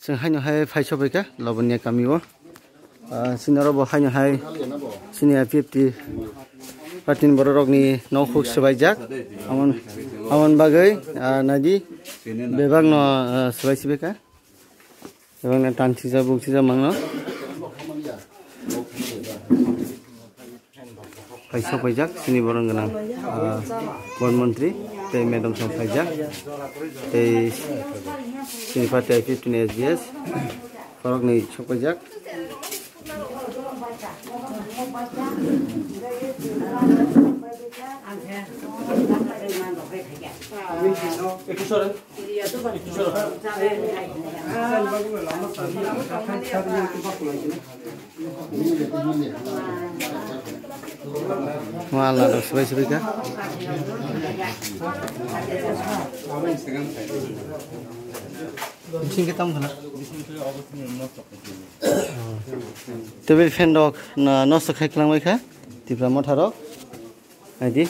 जों हायनोहाय फायसबायखा लबनिया गामियाव सिनारावबो हायनोहाय सिनिया 50 पार्टिन बर' रगनि न'खौ सोबायजाक आमन बागै नादि बेबाग न सोबायसिबायखा बेबागना तानसिजा बुंसिजा मांनो फायसबायजाक सिनि बर' गोनां वन मन्त्रि ते मेडम सं फायजाक ते सिनि पार्टी आइ 15 SBS रगनि सबायजाक Malah dong sebaik kan? Bising kita mana? Tapi fan dog na nosok kayak lang mereka di pramot harok, nanti.